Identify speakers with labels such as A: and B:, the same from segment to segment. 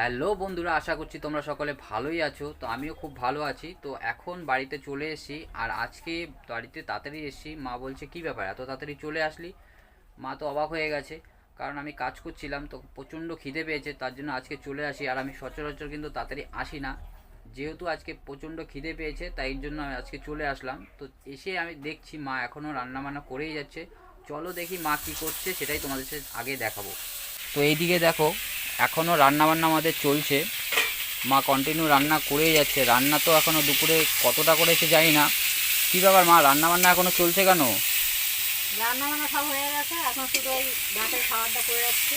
A: Hello বন্ধুরা, আশা করছি তোমরা সকলে ভালোই আছো। তো আমিও খুব ভালো আছি। তো এখন বাড়িতে চলে এসেছি, আর আজকে বাড়িতে তাড়াতাড়ি এসেছি। মা বলছে কি ব্যাপার এত তাড়াতাড়ি চলে আসলি। মা তো অবাক হয়ে গেছে, কারণ আমি কাজ করছিলাম তো প্রচণ্ড খিদে পেয়েছে, তার জন্য আজকে চলে আসি। আর আমি সচরাচর কিন্তু তাড়াতাড়ি আসি না, যেহেতু আজকে প্রচণ্ড খিদে পেয়েছে তাই জন্য আমি আজকে চলে আসলাম। তো এসে আমি দেখছি মা এখনও রান্নাবান্না করেই যাচ্ছে। চলো দেখি মা কী করছে, সেটাই তোমাদের সাথে আগে দেখাবো। তো এইদিকে দেখো, এখনও রান্নাবান্না আমাদের চলছে। মা কন্টিনিউ রান্না করেই যাচ্ছে। রান্না তো এখনও দুপুরে কতটা করেছে জানি না। কী ব্যাপার মা, রান্নাবান্না এখনও চলছে কেন?
B: রান্না বান্না সব হয়ে গেছে, এখন শুধু ওই রাতের খাবারটা করে রাখছি।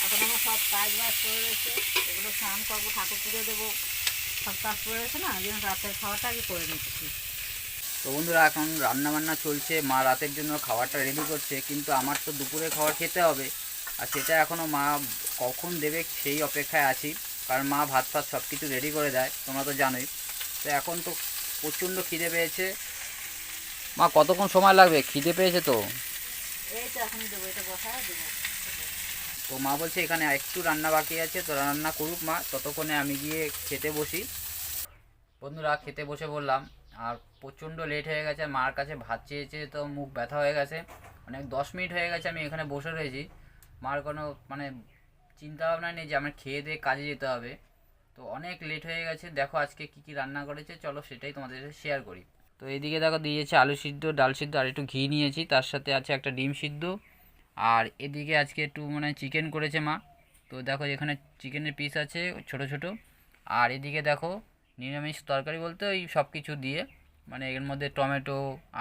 B: এখন আমার সব কাজ বাজ করে রয়েছে, এগুলো স্নান করবো, ঠাকুর পুজো দেবো, সব কাজ করে রয়েছে না, ওই জন্য রাতের খাবারটা আগে করে নিচ্ছি।
A: তো বন্ধুরা, এখন রান্নাবান্না চলছে, মা রাতের জন্য খাবারটা রেডি করছে, কিন্তু আমার তো দুপুরে খাবার খেতে হবে। আর সেটা এখনও মা কখন দেবে সেই অপেক্ষায় আছি, কারণ মা ভাত ফাত সব কিছু রেডি করে দেয়, তোমরা তো জানোই। তো এখন তো প্রচণ্ড খিদে পেয়েছে। মা কতক্ষণ সময় লাগবে, খিদে পেয়েছে তো?
B: এই তো এখনই দেবো, এটা বসায় দেবো।
A: তো মা বলছে এখানে একটু রান্না বাকি আছে, তো রান্না করুক মা, ততক্ষণে আমি গিয়ে খেতে বসি। বন্ধুরা, খেতে বসে বললাম, আর প্রচণ্ড লেট হয়ে গেছে। মার কাছে ভাত চেয়েছে তো মুখ ব্যথা হয়ে গেছে। মানে 10 মিনিট হয়ে গেছে আমি এখানে বসে রয়েছি। মার কোনো মানে চিন্তা ভাবনা নেই যে আমার খেয়ে দিয়ে কাজে যেতে হবে। তো অনেক লেট হয়ে গেছে। দেখো আজকে কী কী রান্না করেছে, চলো সেটাই তোমাদের সাথে শেয়ার করি। তো এইদিকে দেখো দিয়েছে আলু সিদ্ধ, ডাল সিদ্ধ, আর একটু ঘি নিয়েছি, তার সাথে আছে একটা ডিম সিদ্ধ। আর এদিকে আজকে একটু মানে চিকেন করেছে মা। তো দেখো এখানে চিকেনের পিস আছে ছোট ছোট। আর এদিকে দেখো নিরামিষ তরকারি বলতে ওই সব কিছু দিয়ে, মানে এর মধ্যে টমেটো,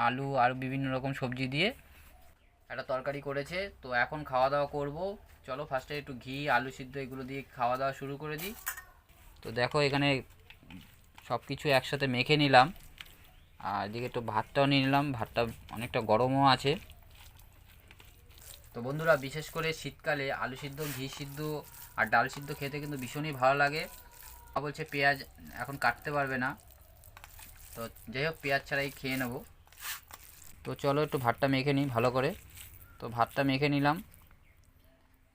A: আলু আর বিভিন্ন রকম সবজি দিয়ে একটা তরকারি করেছে। তো এখন খাওয়া দাওয়া করব। চলো ফার্স্টে একটু ঘি আলু সিদ্ধ এগুলো দিয়ে খাওয়া দাওয়া শুরু করে দিই। তো দেখো এখানে সব কিছু একসাথে মেখে নিলাম, আর এদিকে একটু ভাতটাও নিয়ে নিলাম। ভাতটা অনেকটা গরমও আছে। তো বন্ধুরা, বিশেষ করে শীতকালে আলু সিদ্ধ, ঘি সিদ্ধ আর ডাল সিদ্ধ খেতে কিন্তু ভীষণই ভালো লাগে। বলছে পেঁয়াজ এখন কাটতে পারবে না, তো যাই হোক পেঁয়াজ ছাড়াই খেয়ে নেব। তো চলো একটু ভাতটা মেখে নিই ভালো করে। তো ভাতটা মেখে নিলাম,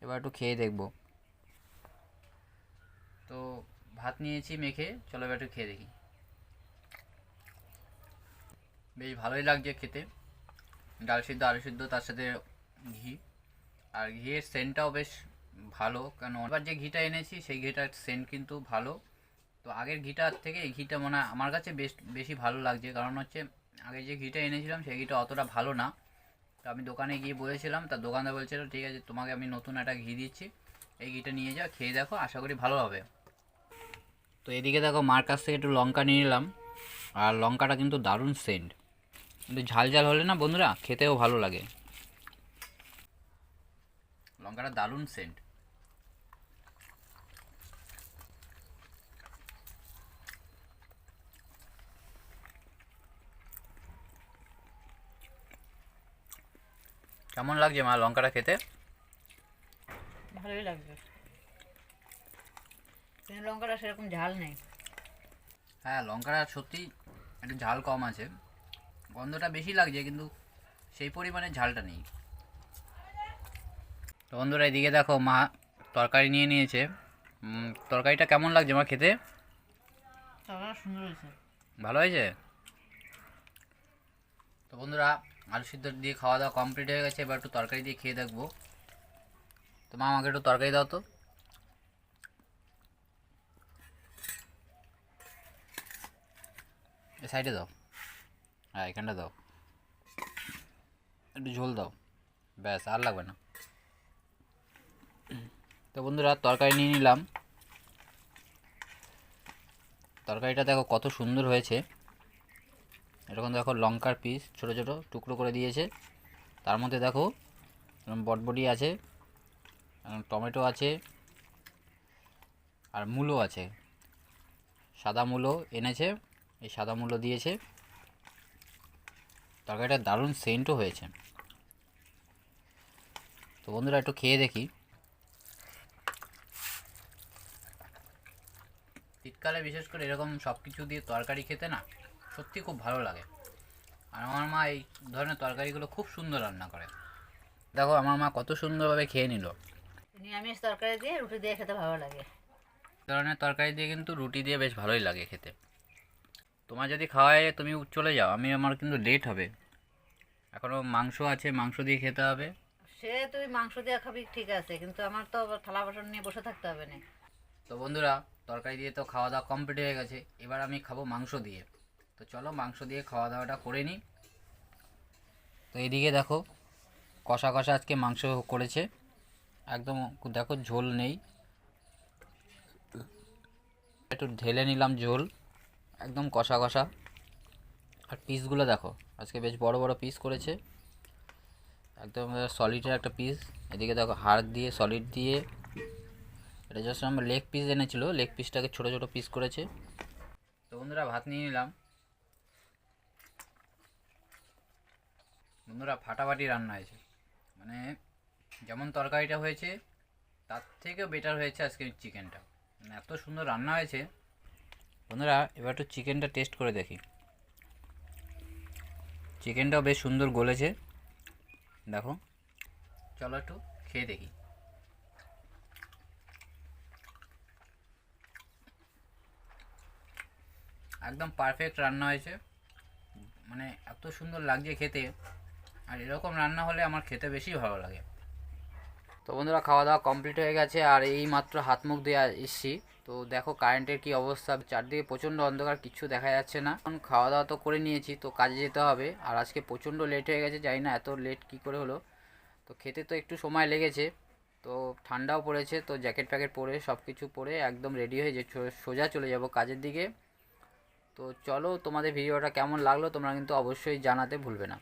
A: এবার একটু খেয়ে দেখব। তো ভাত নিয়েছি মেখে, চলো এবার একটু খেয়ে দেখি। বেশ ভালোই লাগছে খেতে, ডাল সিদ্ধ আলু সিদ্ধ তার সাথে ঘি। আর ঘিয়ের সেন্টটাও বেশ ভালো, কারণ এবার যে ঘিটা এনেছি সেই ঘিটার সেন্ট কিন্তু ভালো। তো আগের ঘিটার থেকে এই ঘিটা মনে হয় আমার কাছে বেশ বেশি ভালো লাগছে, কারণ হচ্ছে আগে যে ঘিটা এনেছিলাম সেই ঘিটা অতটা ভালো না। তো আমি দোকানে গিয়ে বলেছিলাম, তার দোকানদার বলছিল ঠিক আছে তোমাকে আমি নতুন একটা ঘি দিচ্ছি, এই ঘিটা নিয়ে যাও, খেয়ে দেখো, আশা করি ভালো হবে। তো এদিকে দেখো মার কাছ থেকে একটু লঙ্কা নিয়ে নিলাম, আর লঙ্কাটা কিন্তু দারুণ সেন্ট, কিন্তু ঝাল ঝাল হলে না বন্ধুরা খেতেও ভালো লাগে। লঙ্কাটা দারুণ সেন্ট। কেমন লাগছে মা লঙ্কাটা খেতে?
B: ভালোই লাগবে, কিন্তু লঙ্কাটা সেরকম ঝাল নেই।
A: হ্যাঁ, লঙ্কাটা সত্যি একটু ঝাল কম আছে, গন্ধটা বেশি লাগছে কিন্তু সেই পরিমাণে ঝালটা নেই। তো বন্ধুরা, এদিকে দেখো মা তরকারি নিয়ে নিয়েছে। তরকারিটা কেমন লাগছে মা খেতে?
B: তরকারিটা সুন্দর হয়েছে।
A: ভালো হয়েছে। তো বন্ধুরা, আলু সিদ্ধ দিয়ে খাওয়া দাওয়া কমপ্লিট হয়ে গেছে, এবার একটু তরকারি দিয়ে খেয়ে দেখবো। তো মা আমাকে একটু তরকারি দাও তো। এই সাইডে দাও, হ্যাঁ এখানটা দাও, একটু ঝোল দাও, ব্যাস আর লাগবে না। তো বন্ধুরা, তরকারি নিয়ে নিলাম। তরকারিটা দেখো কত সুন্দর হয়েছে। এরকম দেখো লঙ্কার পিস ছোট ছোট টুকরো করে দিয়েছে, তার মধ্যে দেখো বটবটি আছে, টমেটো আছে, আর মূলো আছে, সাদা মূলো এনেছে, এই সাদা মূলো দিয়েছে। তরকারিটা দারুণ সেন্টও হয়েছে। তো বন্ধুরা একটু খেয়ে দেখি। শীতকালে বিশেষ করে এরকম সব কিছু দিয়ে তরকারি খেতে না সত্যি খুব ভালো লাগে। আর আমার মা এই ধরনের তরকারিগুলো খুব সুন্দর রান্না করে। দেখো আমার মা কত সুন্দরভাবে খেয়ে নিল।
B: নিরামিষ তরকারি দিয়ে রুটি দিয়ে খেতে ভালো লাগে।
A: ধরনের তরকারি দিয়ে কিন্তু রুটি দিয়ে বেশ ভালোই লাগে খেতে। তোমার যদি খাওয়ায় তুমি চলে যাও, আমার কিন্তু লেট হবে, এখনও মাংস আছে, মাংস দিয়ে খেতে হবে।
B: সে তুই মাংস দিয়ে খাবি ঠিক আছে, কিন্তু আমার তো আবার থালা বাসন নিয়ে বসে থাকতে হবে না।
A: তো বন্ধুরা, তরকারি দিয়ে তো খাওয়া দাওয়া কমপ্লিট হয়ে গেছে, এবার আমি খাবো মাংস দিয়ে। তো চলো মাংস দিয়ে খাওয়া দাওয়াটা করে নিই। তো এদিকে দেখো, কষা কষা আজকে মাংস করেছে, একদম দেখো ঝোল নেই, একটু ঢেলে নিলাম ঝোল, একদম কষা কষা। আর পিসগুলো দেখো, আজকে বেশ বড় বড় পিস করেছে, একদম সলিডের একটা পিস। এদিকে দেখো হাড় দিয়ে, সলিড দিয়ে, এটা জাস্ট আমার লেগ পিস এনেছিল, লেগ পিসটাকে ছোটো ছোটো পিস করেছে। তো বন্ধুরা, ভাত নিয়ে নিলাম। বন্ধুরা, ফাটাফাটি রান্না হয়েছে, মানে যেমন তরকারিটা হয়েছে তার থেকেও বেটার হয়েছে আজকে চিকেনটা, মানে এত সুন্দর রান্না হয়েছে। বন্ধুরা, এবার একটু চিকেনটা টেস্ট করে দেখি। চিকেনটাও বেশ সুন্দর গলেছে, দেখো। চলো একটু খেয়ে দেখি। একদম পারফেক্ট রান্না হয়েছে, মানে এত সুন্দর লাগছে খেতে। আর এরকম রান্না হলে আমার খেতে বেশি ভালো লাগে। তো বন্ধুরা, খাওয়া দাওয়া কমপ্লিট হয়ে গেছে, আর এই মাত্র হাত মুখ দিয়ে এসছি। তো দেখো কারেন্টের কি অবস্থা, চারদিকে প্রচণ্ড অন্ধকার, কিচ্ছু দেখা যাচ্ছে না। এখন খাওয়া দাওয়া তো করে নিয়েছি, তো কাজে যেতে হবে। আর আজকে প্রচণ্ড লেট হয়ে গেছে, জানি না এত লেট কী করে হলো। তো খেতে তো একটু সময় লেগেছে, তো ঠান্ডাও পড়েছে, তো জ্যাকেট প্যাকেট পরে সব কিছু পরে একদম রেডি হয়ে যে সোজা চলে যাব কাজের দিকে। তো চলো, তোমাদের ভিডিওটা কেমন লাগলো তোমরা কিন্তু অবশ্যই জানাতে ভুলবে না।